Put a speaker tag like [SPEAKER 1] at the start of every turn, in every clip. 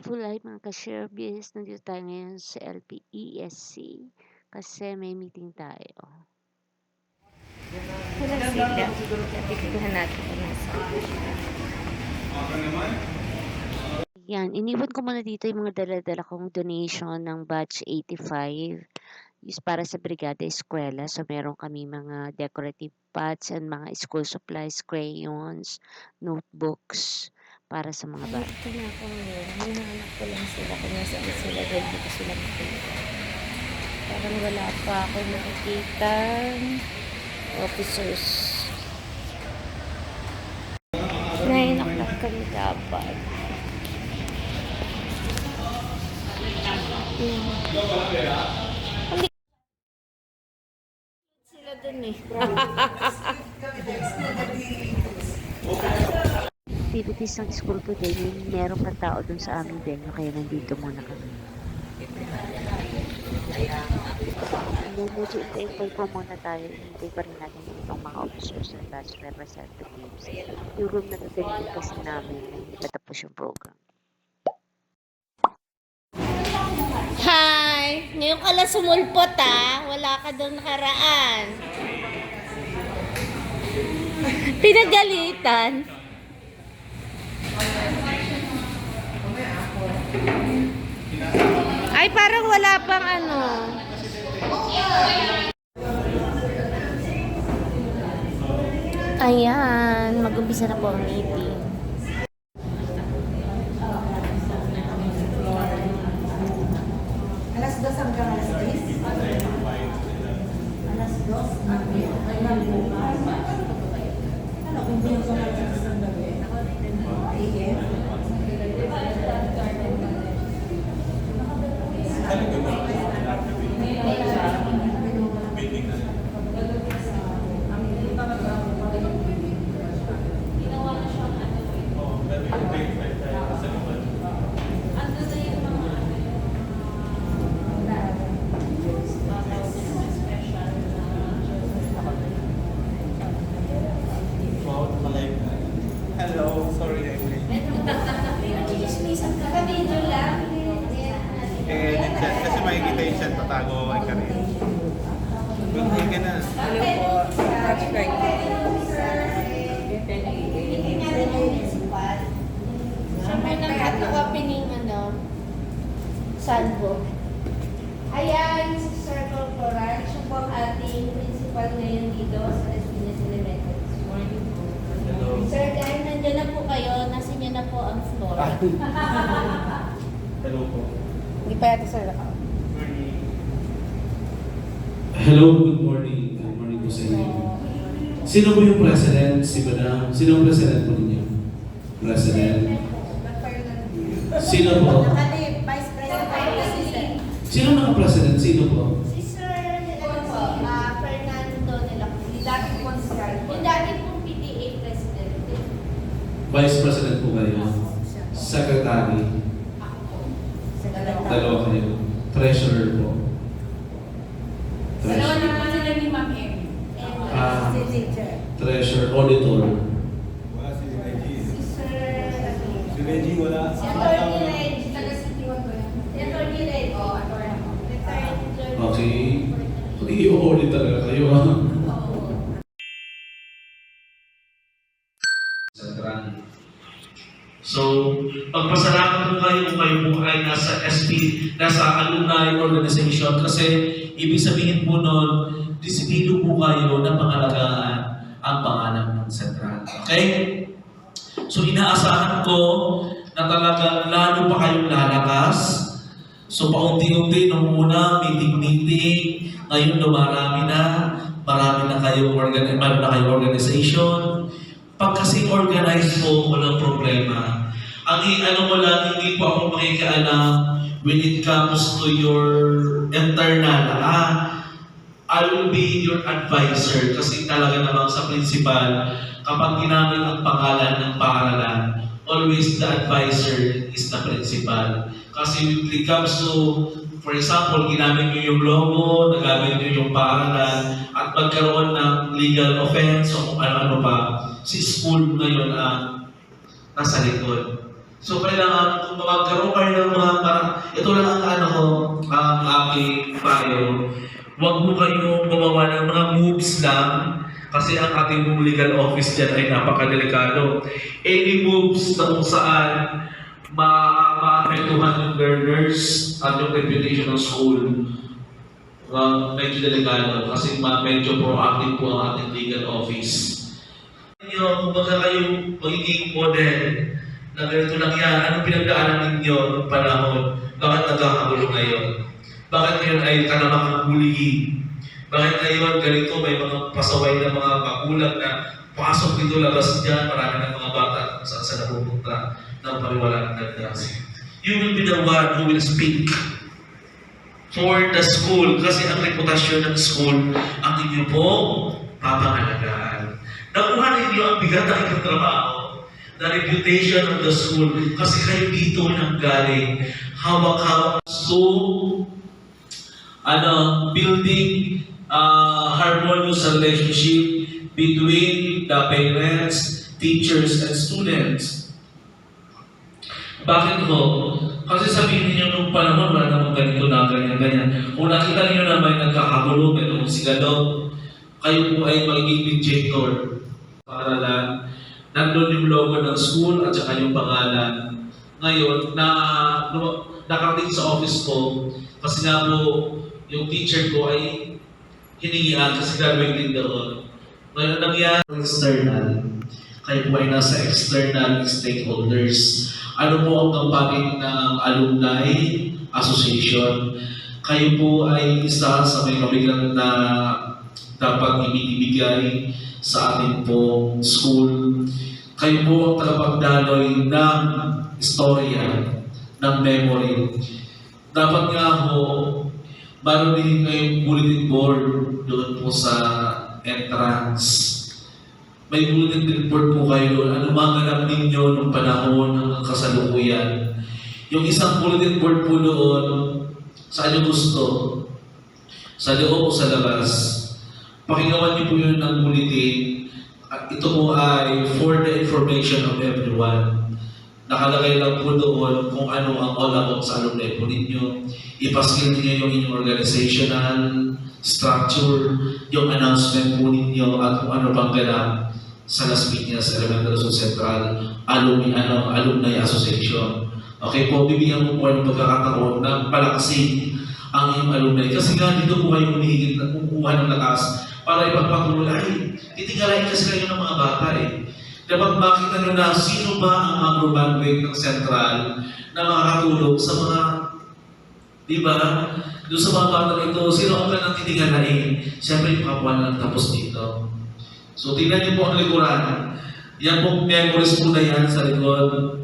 [SPEAKER 1] Life mga ka-sharebiz, nandito tayo ngayon sa LPESC kasi may meeting tayo.
[SPEAKER 2] Wala sila. Titignan natin kung nasa.
[SPEAKER 1] Yan, iniwan ko muna dito yung mga dala-dala kong donation ng batch 85 is para sa Brigada Eskwela. So meron kami mga decorative pots and mga school supplies, crayons, notebooks para sa mga bata.
[SPEAKER 2] Ito na ako ngayon. Hinahanap ko lang sila kung nasaan sila dahil dito sila mapunta. Parang wala pa ako nakikita officers. 9 o'clock kami dapat. Hindi sila dun eh.
[SPEAKER 1] Activities ng school today, meron pa tao dun sa aming venue kaya nandito muna kami. Medyo i-take po muna tayo. Hintay pa rin natin yung ibang mga officers and batch representatives. Yung room na gagawin kasi namin na hindi patapos yung program.
[SPEAKER 2] Hi! Ngayon ka lang sumulpot wala ka doon nakaraan. Pinagalitan. Ay, parang wala pang ano. Ayan, mag-umpisa na po ang meeting.
[SPEAKER 3] Alas 2 hanggang alas 10? Alas 2? Ano kung hindi ko alas 10 ng gabi? AM?
[SPEAKER 4] Hello, sorry I'm late. Chat kasi makikita yung chat, tatago ako kay Karin. Good ka na.
[SPEAKER 3] Hello po. Touch right.
[SPEAKER 2] Siyempre nag-opening Sunbook. Ayan, si Sir Corporal, siya po ang ating principal ngayon dito sa Espinas Elementary School.
[SPEAKER 4] Hello.
[SPEAKER 2] Sir, dahil nandiyan na po kayo, nasa inyo na po ang floor.
[SPEAKER 4] Hello po.
[SPEAKER 3] Hindi pa yata sir ako.
[SPEAKER 5] Hello, good morning. Good morning po sa inyo. Sino po yung president? Si Madam? Sino ang president po ninyo? President? Sino po?
[SPEAKER 3] Vice President.
[SPEAKER 5] Sino naka-president? Sino po?
[SPEAKER 2] Si Sir, Fernando de la Cruz. Yung dati pong PTA president.
[SPEAKER 5] Vice President po kayo? Secretary? Dalawa kayo? Treasurer po? Treasurer? Ah, Treasurer, Auditor?
[SPEAKER 4] Wala si Reggie.
[SPEAKER 2] Si Sir,
[SPEAKER 4] Si Reggie wala.
[SPEAKER 2] si Atty. Reg, taga City 1 ko yan. Si Atty. Reg, retired.
[SPEAKER 5] Okay. I-audit talaga kayo, ha? So, pagpasalamat po kayo kung kayo po ay nasa nasa alumni organization kasi ibig sabihin po nun, disiplino po kayo na pangalagaan ang pangalan ng sentral. Okay? So, inaasahan ko na talagang lalo pa kayong lalakas. So, paunti-unti nung una, meeting, ngayon dumarami na, marami na kayong organization. Pag kasi organized po, walang problema. Ang ano mo lang, hindi po ako makikialam when it comes to your internal. I will be your advisor kasi talaga namang sa principal, kapag ginamit ang pangalan ng paaralan, always the advisor is the principal. Kasi when it comes to, for example, ginamit nyo yung logo, nagamit nyo yung paaralan, at magkaroon ng legal offense o kung ano-ano pa, si school ngayon ang nasa likod. So kailangan kung magkaroon kayo ng mga ito lang ang ang aking payo. Huwag mo kayong gumawa ng mga moves lang kasi ang ating legal office dyan ay napakadelikado. Any moves na kung saan maapektuhan yung learners at yung reputation ng school, medyo delikado kasi medyo proactive po ang ating legal office. Kung baka kayong magiging model na ganito lang yan, anong pinagdaanan ninyo noong panahon? Bakit nagkakagulo ngayon? Bakit ngayon ay kanamakang bullying? Bakit ngayon ganito may mga pasaway na mga magulang na pasok dito, labas dyan, marami ng mga bata kung saan napupunta ng pariwala ng drugs. You will be the one who will speak for the school kasi ang reputasyon ng school ang inyo po papangalagaan. Nakuha ninyo ang bigat ng inyong trabaho, the reputation of the school kasi kayo dito nanggaling. Hawak-hawak. So, building harmonious relationship between the parents, teachers, and students. Bakit ho? Kasi sabihin niyo nung panahon, wala namang ganito na ganyan. Kung nakita niyo na may nagkakagulo, may sigalo, kayo po ay magiging mediator. Paaralan, nandun yung logo ng school at saka yung pangalan. Ngayon, nakarating sa office ko, kasi nga po, yung teacher ko ay hiningian kasi gagawin din doon. Ngayon, nangyari external. Kayo po ay nasa external stakeholders. Ano po ang kampanin ng Alumni Association? Kayo po ay isa sa may mabigat na dapat ibibigay sa ating pong school. Kayo po ang tagapagdaloy ng istorya, ng memory. Dapat nga ho, meron din kayong bulletin board doon po sa entrance. May bulletin board po kayo doon. Ano mga ninyo nung panahon ng kasalukuyan? Yung isang bulletin board po doon, saan nyo gusto? Sa loob o sa labas? Pakigawan niyo po yun ng bulletin. At ito po ay for the information of everyone. Nakalagay lang po doon kung ano ang all about sa alumni po ninyo. Ipaskil niyo yung inyong organizational structure, yung announcement po ninyo at kung ano pang ganap sa Las Piñas Elementary School Central Alumni Association. Okay po, bibigyan ko po ng pagkakataon na palakasin ang inyong alumni. Kasi nga dito po kayo humihigit na kumukuha ng lakas para ipagpatuloy. Ay, titigalain kasi kayo ng mga bata eh. Dapat makita nyo na sino ba ang mga graduate ng Central na makakatulong sa mga, di ba? Doon sa mga bata ito, sino ang kanilang titigalain? Siyempre yung kapwa na tapos dito. So, tingnan niyo po ang likuran. Yan pong memories po na yan sa likod.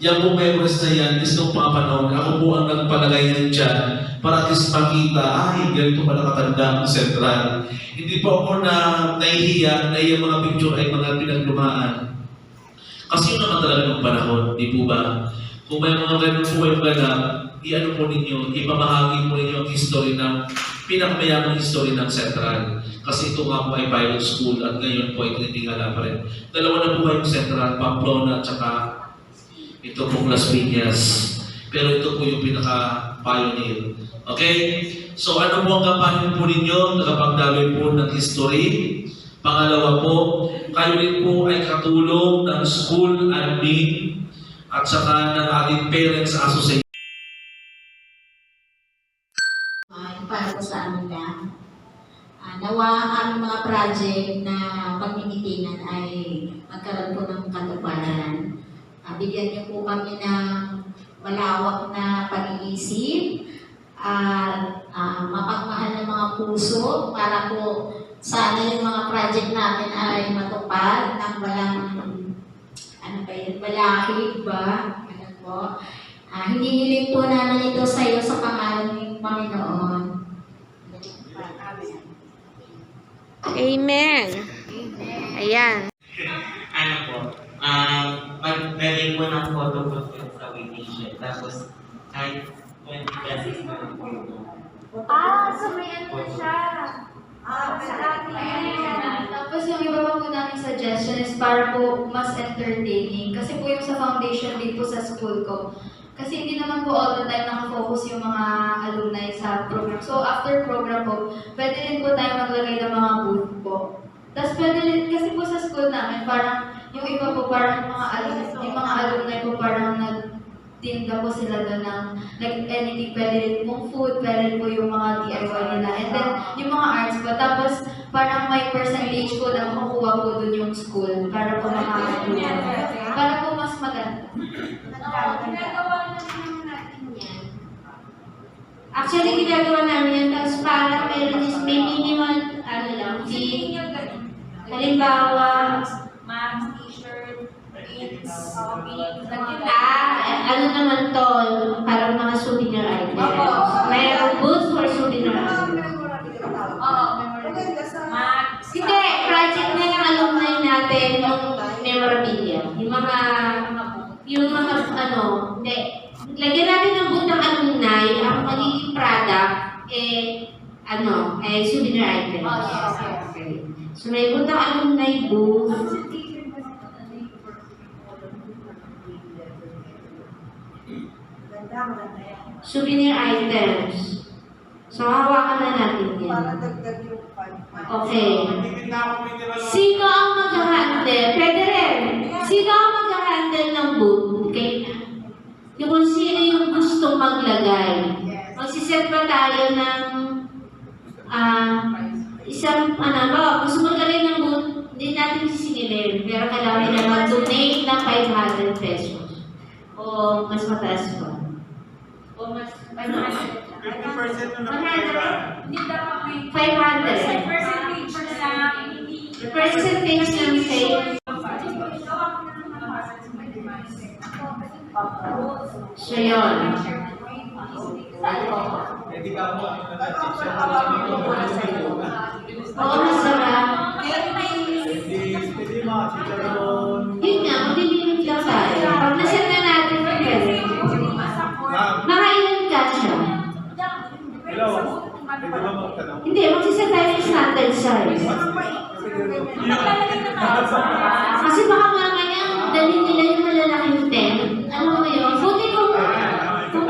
[SPEAKER 5] Yan pong memories na yan is nung mga panahon. Ako po ang nagpalagay yan dyan para at least makita, ay, ganito pa nakatanda ang Central. Hindi po ako na nahihiya na yung mga picture ay mga pinaglumaan. Kasi yun naman talaga ng panahon, di po ba? Kung may mga ganun po yung ganap, i-ano po ninyo, ipamahagi po ninyo ang history ng pinakamayamang history ng Central. Kasi ito nga po ay pilot school at ngayon po ay tinitingala pa rin. Dalawa na po kayong Central, Pamplona at saka ito pong Las Piñas. Pero ito po yung pinaka-pioneer. Okay? So ano po ang kampanin po ninyo? Nakapagdaloy po ng history. Pangalawa po, kayo rin po ay katulong ng school admin at saka ng ating parents association.
[SPEAKER 6] Para po sa amin lang. Nawa ang aming mga project na pagmimitinan ay magkaroon po ng katuparan. Bigyan niyo po kami ng malawak na pag-iisip at mapagmahal ng mga puso para po sana yung mga project namin ay matupad ng walang balakid ba? Ano po? Hinihiling po namin ito sa iyo sa pangalan ng Panginoon.
[SPEAKER 2] Amen. Ayan.
[SPEAKER 7] Ano po, maglagay po ng photo po sa waiting. Tapos, kahit 20 pesos na lang po.
[SPEAKER 6] So may ano na siya.
[SPEAKER 8] Tapos yung iba pa po namin suggestion is para po mas entertaining. Kasi po yung sa foundation day po sa school ko, kasi hindi naman po all the time nakafocus yung mga alumni sa program. So after program po, pwede rin po tayo maglagay ng mga booth po. Tapos pwede rin, kasi po sa school namin, parang yung iba po parang yung mga alumni po parang nagtinda po sila doon ng like anything, pwede rin pong food, pwede rin po yung mga DIY nila. And then yung mga arts po, tapos parang may percentage po na makukuha po doon yung school para po makakatulong. Para po mas maganda.
[SPEAKER 9] Ginagawa naman natin yan.
[SPEAKER 6] Actually, ginagawa namin yan, tapos para meron is may minimal, fee. Halimbawa,
[SPEAKER 9] Mask, t-shirt, prints,
[SPEAKER 6] ano naman to, parang mga souvenir items. Mayroong booth for souvenir items.
[SPEAKER 9] Oo, mask.
[SPEAKER 6] Hindi, project na ng alumni natin yung memorabilia. Yung mga hindi. Lagyan natin ng booth ng alumni, ang magiging product, souvenir item. Okay. So may booth ng alumni booth. Souvenir items. So, hawakan na natin yan. Okay. Sino ang mag-handle? Pwede rin. Sino ang mag-handle ng booth? Okay. Yung kung sino yung gusto maglagay. Magsiset pa tayo ng isang, gusto maglagay ng booth, hindi natin sisingilin. Pero kailangan na mag-donate ng 500 pesos. O mas mataas pa. O mas 500.
[SPEAKER 4] 50% na lang.
[SPEAKER 9] Hindi dapat may
[SPEAKER 6] 500.
[SPEAKER 9] percentage na lang.
[SPEAKER 6] Percentage ng sale. So, yun.
[SPEAKER 4] Pwede ka mo.
[SPEAKER 6] Oo, masarap.
[SPEAKER 4] Pwede mga chicharon.
[SPEAKER 6] Yun nga, mag-limit lang tayo. Pag naset na natin, pwede. Mga ilan ka siya?
[SPEAKER 4] Hello. Pwede ba magtanong?
[SPEAKER 6] Hindi, magsiset tayo ng standard size. Kasi baka mamaya, dalhin nila yung malalaking tent. Alam mo yun? Buti kung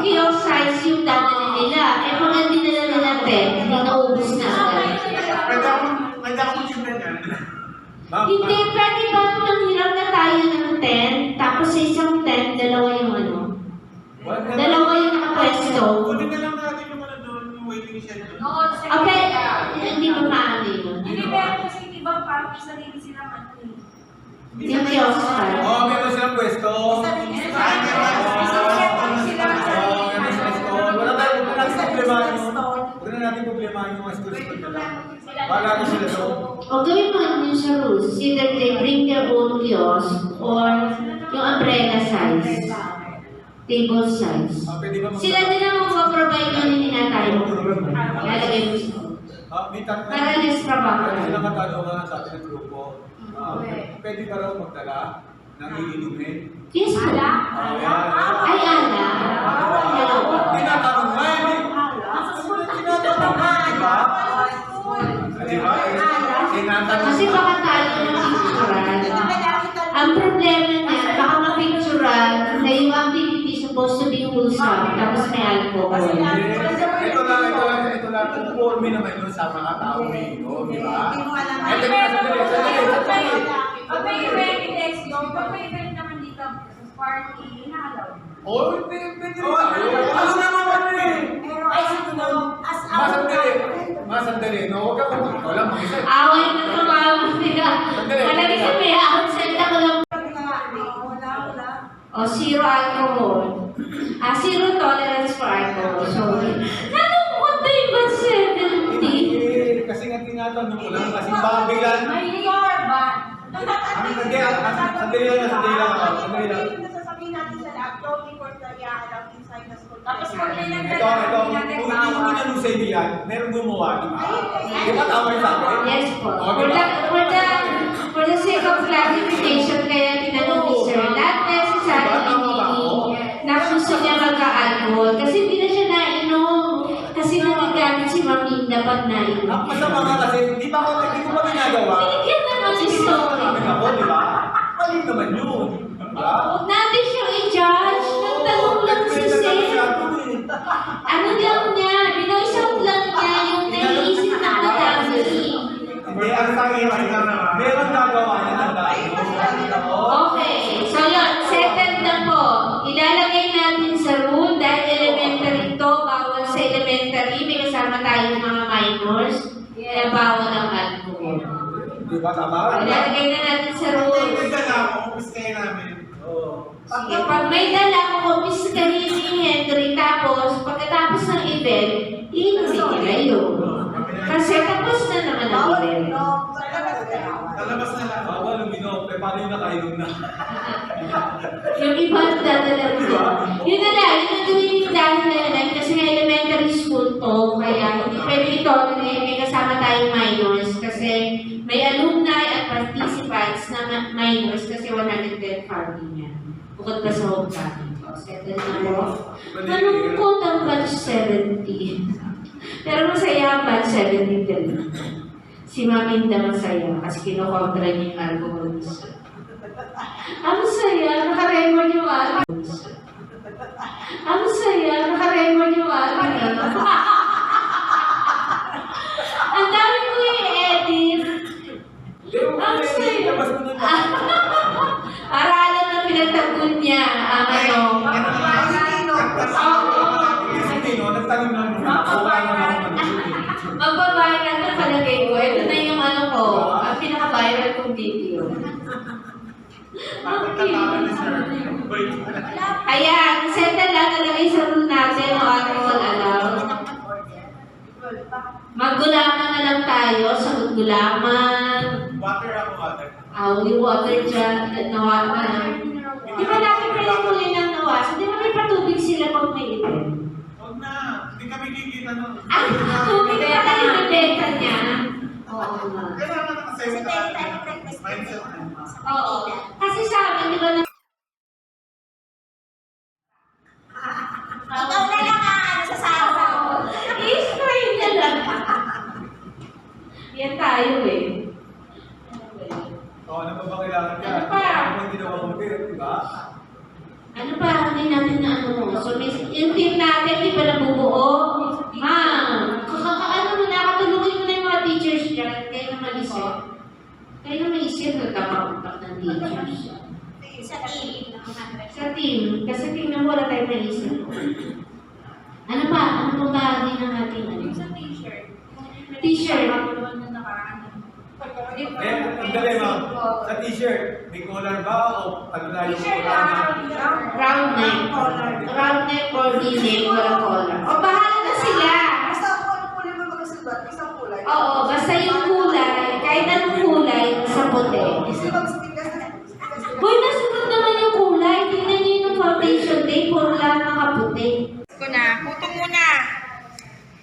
[SPEAKER 6] kiosk size yung dadalhin nila. Eh, pag hindi nila nila tent, hindi naubos na agad.
[SPEAKER 4] Pwede ako magsimpan yan.
[SPEAKER 6] Hindi, pwede ba nanghiram na tayo ng tent, tapos sa isang tent, dalawa yung dalawa yung nakapwesto.
[SPEAKER 4] Kunin na lang natin yung doon, yung waiting shed doon.
[SPEAKER 6] Okay, hindi mo maano yun.
[SPEAKER 9] Hindi meron kasi ibang parang sarili silang
[SPEAKER 6] Yung kiosk size.
[SPEAKER 4] Oo, meron silang pwesto. Huwag na natin problemahin yung mga students. Wala na sila doon.
[SPEAKER 6] O gawin mo yun sa rules. Either they bring their own kiosk or yung umbrella size. Table size.
[SPEAKER 4] Pwede ba
[SPEAKER 6] Sila din ang mag-provide yun yung hinatay mo. Lalagay mo sa para less probable.
[SPEAKER 4] Sila katanungan sa ating grupo. Pwede ba raw magdala ng iinumin?
[SPEAKER 6] Yes, ala. Ay, ala.
[SPEAKER 4] Tinatanong nga yun eh. Tinatanong nga, di ba? Di ba? Tinatanong
[SPEAKER 6] Kasi baka tayo ng picturean. Ang problema niya, baka ma-picturean na yung activity supposed to be wholesome, tapos may alcohol.
[SPEAKER 4] Ito lang. Ang forme naman yun sa mga tao eh. Di ba? Ito nga, sandali.
[SPEAKER 9] Pag may event next year, pag may event naman dito, party, inaalaw.
[SPEAKER 4] Oo, pwede rin tayo. Ano naman eh? Masandali, no? Huwag ka kung ikaw lang mag-isa.
[SPEAKER 6] Away na tumawag nila. Malagi siya may outside ako lang. O, zero alcohol. Zero tolerance for alcohol. So, nalungkot na yung bad 70.
[SPEAKER 4] Kasi nga tinatanong ko lang, kasi babilan.
[SPEAKER 9] May liquor ba?
[SPEAKER 4] Sandali lang.
[SPEAKER 3] Sasabihin natin sa lab, don't report na i-allow inside the school.
[SPEAKER 9] Tapos kung may
[SPEAKER 4] Ito,
[SPEAKER 9] nagdala,
[SPEAKER 4] kung hindi mo tinanong sa iyo yan, meron gumawa, di ba? Di ba tama yung sabi?
[SPEAKER 6] Yes po.
[SPEAKER 4] O, di ba?
[SPEAKER 6] For the sake of clarification, kaya tinanong ni Sir, not necessarily na gusto niya magka-alcohol. Kasi hindi na siya nainom. Kasi nagagamit si Ma'am Linda pag nainom.
[SPEAKER 4] Ang masama nga kasi, ginawa?
[SPEAKER 2] Binigyan naman si Story.
[SPEAKER 4] Sabi ako, di ba? Mali naman yun. Diba?
[SPEAKER 2] Huwag natin siyang i-judge. Nagtanong lang si Seth. Ano lang niya, binoisout lang niya yung naiisip na madami.
[SPEAKER 4] Hindi, ang sabi meron nagawa niya ng dahil.
[SPEAKER 2] Okay, so yun, settled na po. Ilalagay natin sa rule dahil elementary to, bawal sa elementary, may kasama tayong mga minors, kaya bawal ang alcohol.
[SPEAKER 4] Di ba tama?
[SPEAKER 2] Ilalagay na natin sa rule. Sige, pag may dala, kukumpiskahin ni Henry, tapos pagkatapos ng event, iinumin nila yun. Kasi tapos na naman ang event.
[SPEAKER 4] Talabas na lang. Bawal uminom. Paano yung nakainom na?
[SPEAKER 2] Yung iba dadala mo. Yun na lang, yun ang gawin yung dahilan kasi nga elementary school to, kaya hindi pwede ito, may kasama tayong minors kasi may alumni at participants na minors kasi 110 family niya. Bukod pa sa homecoming ko. Settle na po. Malungkot ang batch 70. Pero masaya ang batch 73. Si Maminda masaya kasi kinokontra niya yung alcoholism. Ang saya, naka-record yung alcoholism. Ang saya, naka-record yung alcoholism. Ang dami ko i-edit. Ang saya. Para alam na pinagtagod niya ang ano. Magbabayad na palagay ko. Ito na yung ano ko, ang pinaka-viral kong video. Okay. Ayan, settle lang nalagay sa rule natin o alcohol allowed. Maggulaman na lang tayo sa maggulaman.
[SPEAKER 4] Water ako, water.
[SPEAKER 2] Yung water dyan, nawa na. Di ba natin pwede muli ng nawasan? Di ba may patubig sila pag may event?
[SPEAKER 4] Huwag na. Hindi kami kikita nun.
[SPEAKER 2] Tubig na tayo nabenta niya. Oo nga.
[SPEAKER 4] Kailangan na kasi mindset.
[SPEAKER 2] Oo. Kasi sa amin, di ba na...
[SPEAKER 6] Ikaw na lang ang sa sawa.
[SPEAKER 2] I-spray na lang. Yan tayo eh.
[SPEAKER 4] Oo, ano pa ba kailangan niya?
[SPEAKER 2] Ano pa?
[SPEAKER 4] Ano ba hindi na mabutir, di ba?
[SPEAKER 2] Ano pa? Hindi natin na ano mo. So, yung team natin, di ba nabubuo? Ma'am, ano mo na, katulungin mo na yung mga teachers dyan. Kayo na mag-isip. Kayo na mag-isip, nagkakapuntak ng teachers.
[SPEAKER 6] Sa team.
[SPEAKER 2] Sa team. Kasi tingnan mo, wala tayong mag-isip. Ano pa? Ano pong bahagi ng ating ano?
[SPEAKER 9] Sa t-shirt.
[SPEAKER 2] T-shirt.
[SPEAKER 4] Ang dali, ma'am. Sa t-shirt, may collar ba o ano na yung collar na?
[SPEAKER 2] Round neck. Round neck or V-neck, wala collar. O, bahala na sila.
[SPEAKER 3] Basta ako anong kulay mo magkasulat, isang kulay.
[SPEAKER 2] Oo, basta yung kulay, kahit anong kulay, sa puti.
[SPEAKER 3] Gusto mag-stickers na.
[SPEAKER 2] Hoy, nasunod naman yung kulay. Tingnan niyo yung foundation day, puro lang nakaputi.
[SPEAKER 9] Ko na. Puto muna.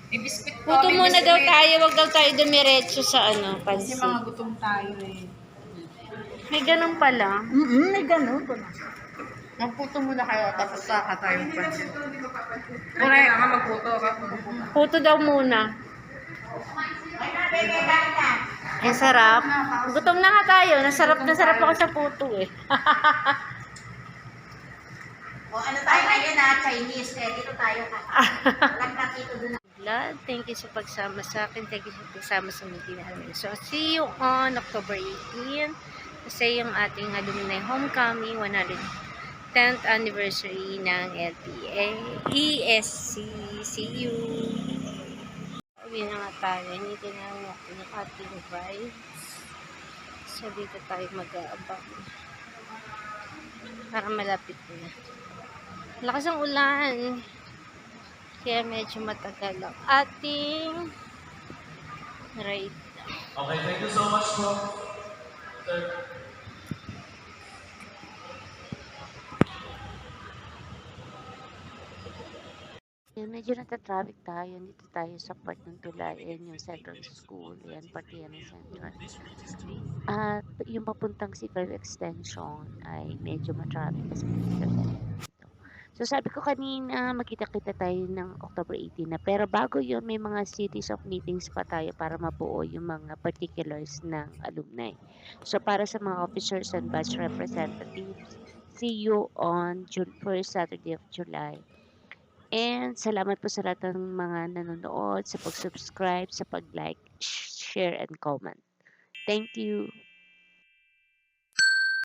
[SPEAKER 9] May biskuit po.
[SPEAKER 2] Puto
[SPEAKER 9] may
[SPEAKER 2] muna daw
[SPEAKER 9] biskuit.
[SPEAKER 2] tayo, wag daw tayo dumiretso sa ano,
[SPEAKER 9] Kasi
[SPEAKER 2] pansit.
[SPEAKER 9] mga gutom tayo eh.
[SPEAKER 2] May ganun pala.
[SPEAKER 9] May ganun. Magputo muna kayo tapos saka tayo pansin. Correct. Nga magputo ka.
[SPEAKER 2] Puto daw muna. Ang sarap. Gutom na nga tayo. Nasarap na sarap ako sa puto eh.
[SPEAKER 6] O ano tayo ngayon Chinese. Kaya dito tayo ka. Walang nakito doon.
[SPEAKER 2] Blood, thank you sa pagsama sa akin. Thank you sa pagsama sa meeting namin. So, see you on October 18. Kasi yung ating alumni homecoming, 110th anniversary ng LPA, ESC. See you! Uwi na nga tayo. Hindi na natin yung ating vibes. So, dito tayo mag-aabang. Para malapit na. Lakas ang ulan. Kaya medyo matagal ang ating ride.
[SPEAKER 5] Okay, thank you so much po. Sir.
[SPEAKER 1] Yan, medyo nata-traffic tayo. Dito tayo sa part ng Tulayan, yung Central School. Yan, parte yan ng Central. At yung papuntang C5 Extension ay medyo ma-traffic kasi dito. So sabi ko kanina, magkita-kita tayo ng October 18 na. Pero bago yun, may mga series of meetings pa tayo para mabuo yung mga particulars ng alumni. So para sa mga officers and batch representatives, see you on first Saturday of July. And salamat po sa lahat ng mga nanonood, sa pag-subscribe, sa pag-like, share, and comment. Thank you.